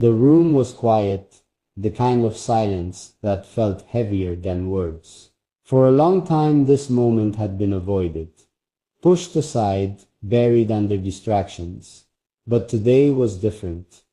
The room was quiet, the kind of silence that felt heavier than words. For a long time this moment had been avoided, pushed aside, buried under distractions. But today was different.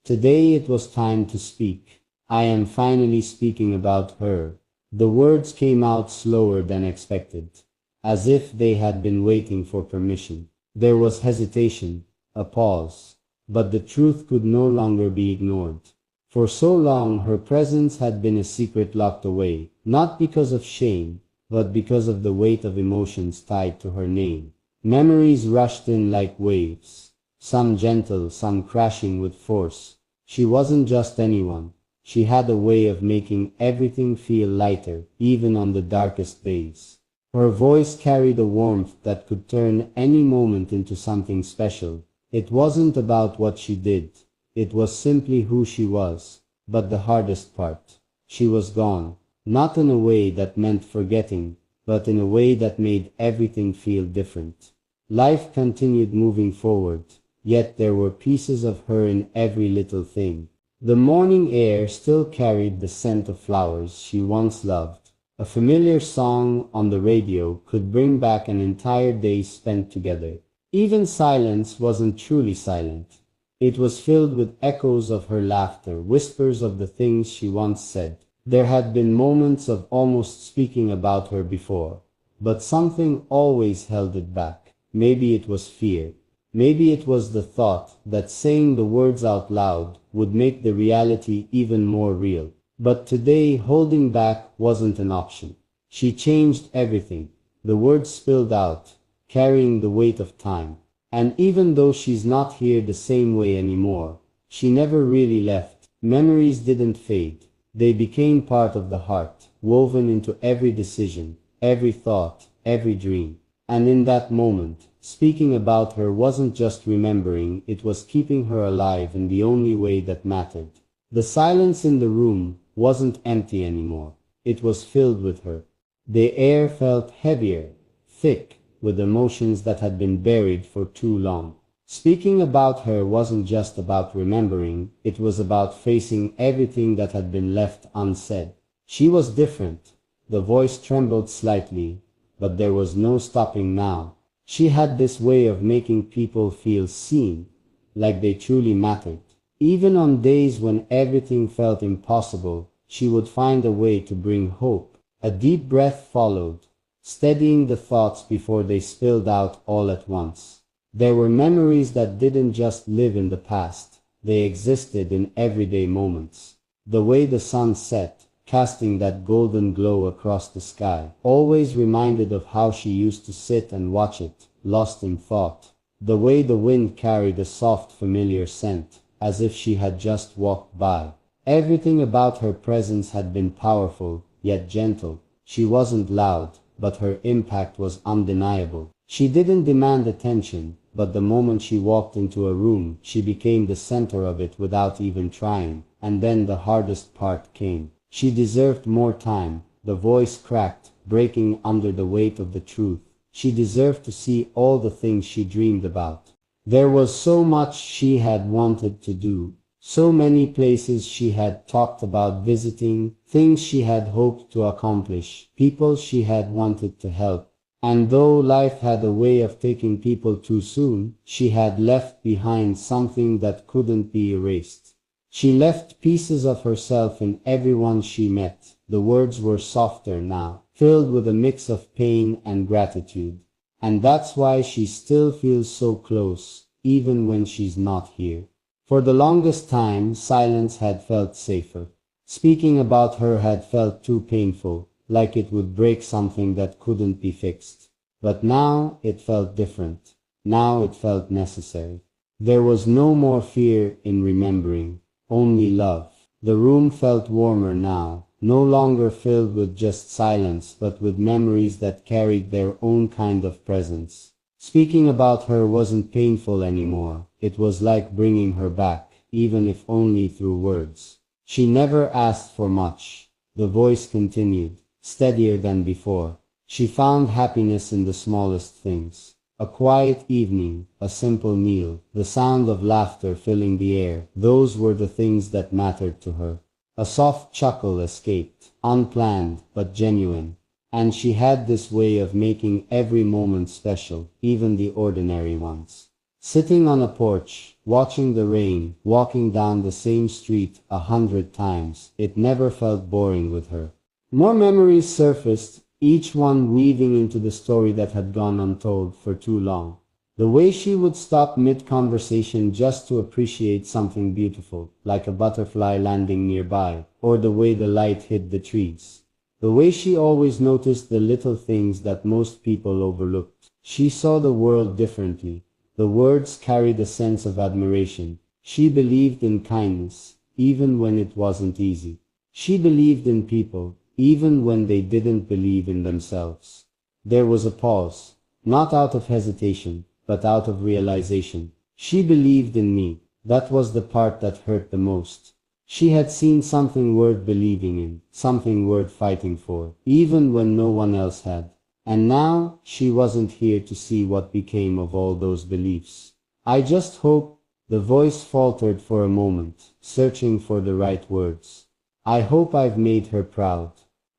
Today it was time to speak. I am finally speaking about her. The words came out slower than expected, as if they had been waiting for permission. There was hesitation, a pause, but the truth could no longer be ignored. For so long her presence had been a secret locked away, not because of shame, but because of the weight of emotions tied to her name. Memories rushed in like waves, some gentle, some crashing with force. She wasn't just anyone. She had a way of making everything feel lighter, even on the darkest days. Her voice carried a warmth that could turn any moment into something special. It wasn't about what she did. It was simply who she was. But the hardest part, she was gone. Not in a way that meant forgetting, but in a way that made everything feel different. Life continued moving forward, yet there were pieces of her in every little thing. The morning air still carried the scent of flowers she once loved. A familiar song on the radio could bring back an entire day spent together. Even silence wasn't truly silent. It was filled with echoes of her laughter, whispers of the things she once said. There had been moments of almost speaking about her before, but something always held it back. Maybe it was fear. Maybe it was the thought that saying the words out loud would make the reality even more real. But today, holding back wasn't an option. She changed everything. The words spilled out, carrying the weight of time. And even though she's not here the same way anymore, she never really left. Memories didn't fade. They became part of the heart, woven into every decision, every thought, every dream. And in that moment, speaking about her wasn't just remembering, it was keeping her alive in the only way that mattered. The silence in the room wasn't empty anymore. It was filled with her. The air felt heavier, thick, with emotions that had been buried for too long. Speaking about her wasn't just about remembering, it was about facing everything that had been left unsaid. She was different. The voice trembled slightly, but there was no stopping now. She had this way of making people feel seen, like they truly mattered. Even on days when everything felt impossible, she would find a way to bring hope. A deep breath followed, steadying the thoughts before they spilled out all at once. There were memories that didn't just live in the past, they existed in everyday moments. The way the sun set, casting that golden glow across the sky, always reminded of how she used to sit and watch it, lost in thought. The way the wind carried a soft, familiar scent, as if she had just walked by. Everything about her presence had been powerful, yet gentle. She wasn't loud, but her impact was undeniable. She didn't demand attention, but the moment she walked into a room, she became the center of it without even trying. And then the hardest part came. She deserved more time. The voice cracked, breaking under the weight of the truth. She deserved to see all the things she dreamed about. There was so much she had wanted to do, so many places she had talked about visiting, things she had hoped to accomplish, people she had wanted to help. And though life had a way of taking people too soon, she had left behind something that couldn't be erased. She left pieces of herself in everyone she met. The words were softer now, filled with a mix of pain and gratitude. And that's why she still feels so close, even when she's not here. For the longest time, silence had felt safer. Speaking about her had felt too painful, like it would break something that couldn't be fixed. But now it felt different. Now it felt necessary. There was no more fear in remembering, only love. The room felt warmer now, no longer filled with just silence, but with memories that carried their own kind of presence. Speaking about her wasn't painful anymore. It was like bringing her back, even if only through words. She never asked for much. The voice continued, steadier than before. She found happiness in the smallest things. A quiet evening, a simple meal, the sound of laughter filling the air, those were the things that mattered to her. A soft chuckle escaped, unplanned but genuine, and she had this way of making every moment special, even the ordinary ones. Sitting on a porch, watching the rain, walking down the same street 100 times, it never felt boring with her. More memories surfaced, each one weaving into the story that had gone untold for too long. The way she would stop mid-conversation just to appreciate something beautiful, like a butterfly landing nearby, or the way the light hit the trees. The way she always noticed the little things that most people overlooked. She saw the world differently. The words carried a sense of admiration. She believed in kindness, even when it wasn't easy. She believed in people, even when they didn't believe in themselves. There was a pause, not out of hesitation, but out of realization. She believed in me. That was the part that hurt the most. She had seen something worth believing in, something worth fighting for, even when no one else had. And now, she wasn't here to see what became of all those beliefs. I just hope, the voice faltered for a moment, searching for the right words. I hope I've made her proud.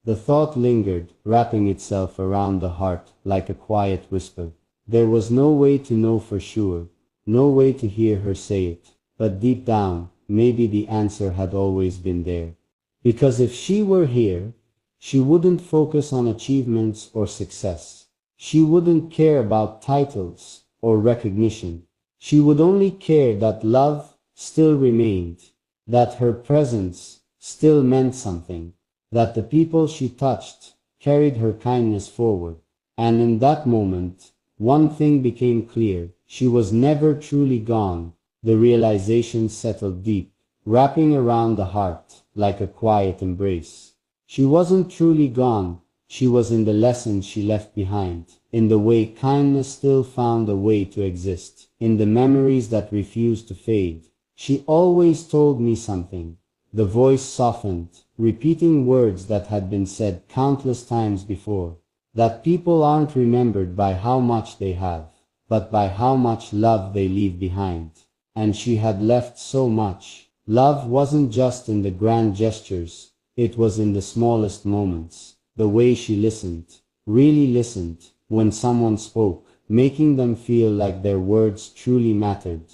The thought lingered, wrapping itself around the heart like a quiet whisper. There was no way to know for sure, no way to hear her say it, but deep down, maybe the answer had always been there. Because if she were here, she wouldn't focus on achievements or success. She wouldn't care about titles or recognition. She would only care that love still remained, that her presence still meant something, that the people she touched carried her kindness forward. And in that moment, one thing became clear. She was never truly gone. The realization settled deep, wrapping around the heart like a quiet embrace. She wasn't truly gone. She was in the lessons she left behind, in the way kindness still found a way to exist, in the memories that refused to fade. She always told me something. The voice softened, repeating words that had been said countless times before. That people aren't remembered by how much they have, but by how much love they leave behind. And she had left so much. Love wasn't just in the grand gestures, it was in the smallest moments. The way she listened, really listened, when someone spoke, making them feel like their words truly mattered.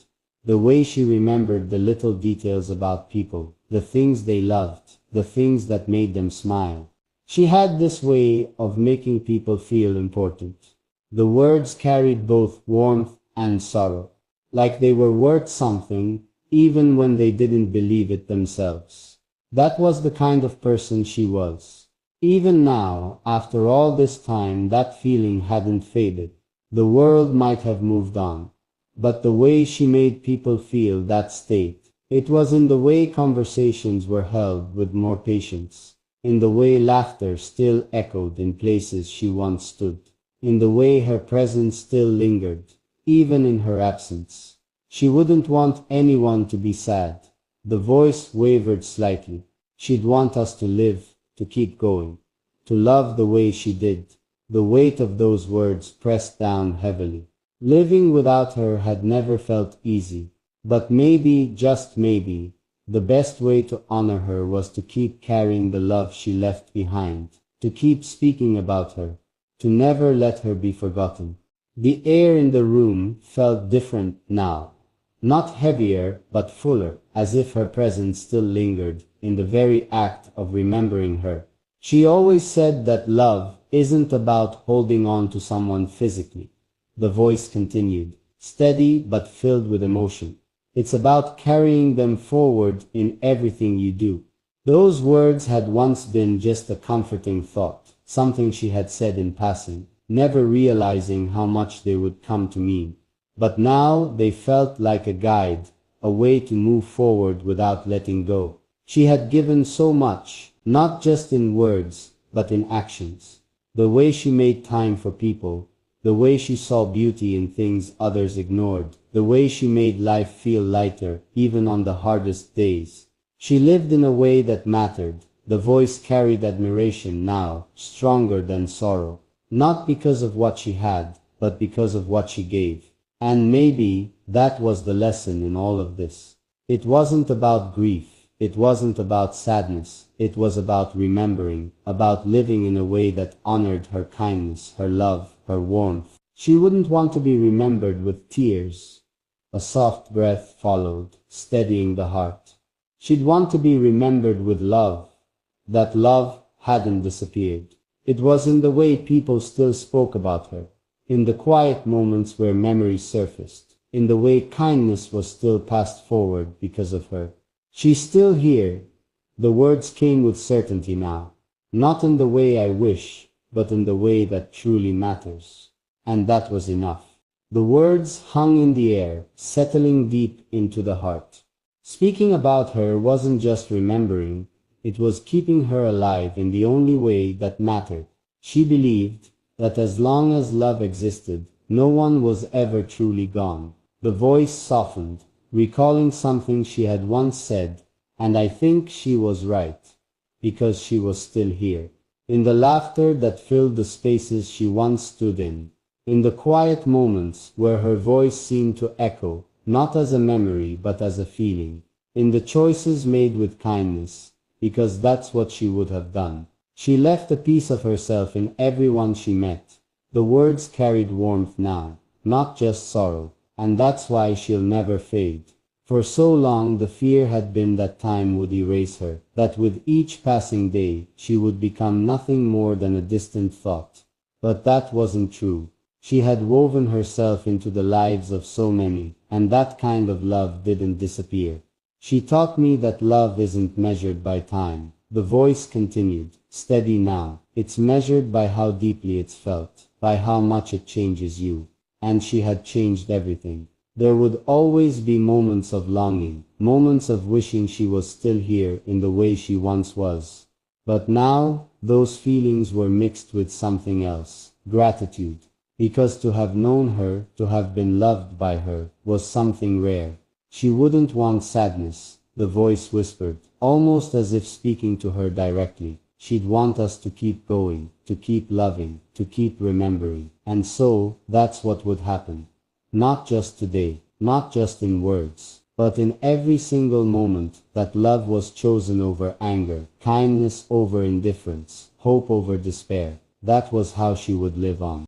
The way she remembered the little details about people, the things they loved, the things that made them smile. She had this way of making people feel important. The words carried both warmth and sorrow, like they were worth something, even when they didn't believe it themselves. That was the kind of person she was. Even now, after all this time, that feeling hadn't faded. The world might have moved on, but the way she made people feel that stayed. It was in the way conversations were held with more patience, in the way laughter still echoed in places she once stood, in the way her presence still lingered, even in her absence. She wouldn't want anyone to be sad. The voice wavered slightly. She'd want us to live, to keep going, to love the way she did. The weight of those words pressed down heavily. Living without her had never felt easy, but maybe, just maybe, the best way to honor her was to keep carrying the love she left behind, to keep speaking about her, to never let her be forgotten. The air in the room felt different now, not heavier but fuller, as if her presence still lingered in the very act of remembering her. She always said that love isn't about holding on to someone physically. The voice continued, steady but filled with emotion. It's about carrying them forward in everything you do. Those words had once been just a comforting thought, something she had said in passing, never realizing how much they would come to mean. But now they felt like a guide, a way to move forward without letting go. She had given so much, not just in words, but in actions. The way she made time for people, the way she saw beauty in things others ignored, the way she made life feel lighter, even on the hardest days. She lived in a way that mattered. The voice carried admiration now, stronger than sorrow, not because of what she had, but because of what she gave. And maybe that was the lesson in all of this. It wasn't about grief, it wasn't about sadness, it was about remembering, about living in a way that honored her kindness, her love, her warmth. She wouldn't want to be remembered with tears. A soft breath followed, steadying the heart. She'd want to be remembered with love. That love hadn't disappeared. It was in the way people still spoke about her, in the quiet moments where memories surfaced, in the way kindness was still passed forward because of her. She's still here. The words came with certainty now. Not in the way I wish, but in the way that truly matters. And that was enough. The words hung in the air, settling deep into the heart. Speaking about her wasn't just remembering, it was keeping her alive in the only way that mattered. She believed that as long as love existed, no one was ever truly gone. The voice softened, recalling something she had once said, and I think she was right, because she was still here. In the laughter that filled the spaces she once stood in the quiet moments where her voice seemed to echo, not as a memory but as a feeling, in the choices made with kindness, because that's what she would have done. She left a piece of herself in everyone she met. The words carried warmth now, not just sorrow, and that's why she'll never fade. For so long the fear had been that time would erase her, that with each passing day she would become nothing more than a distant thought. But that wasn't true. She had woven herself into the lives of so many, and that kind of love didn't disappear. She taught me that love isn't measured by time. The voice continued, steady now. It's measured by how deeply it's felt, by how much it changes you. And she had changed everything. There would always be moments of longing, moments of wishing she was still here in the way she once was. But now, those feelings were mixed with something else, gratitude. Because to have known her, to have been loved by her, was something rare. She wouldn't want sadness, the voice whispered, almost as if speaking to her directly. She'd want us to keep going, to keep loving, to keep remembering. And so, that's what would happen. Not just today, not just in words, but in every single moment that love was chosen over anger, kindness over indifference, hope over despair. That was how she would live on.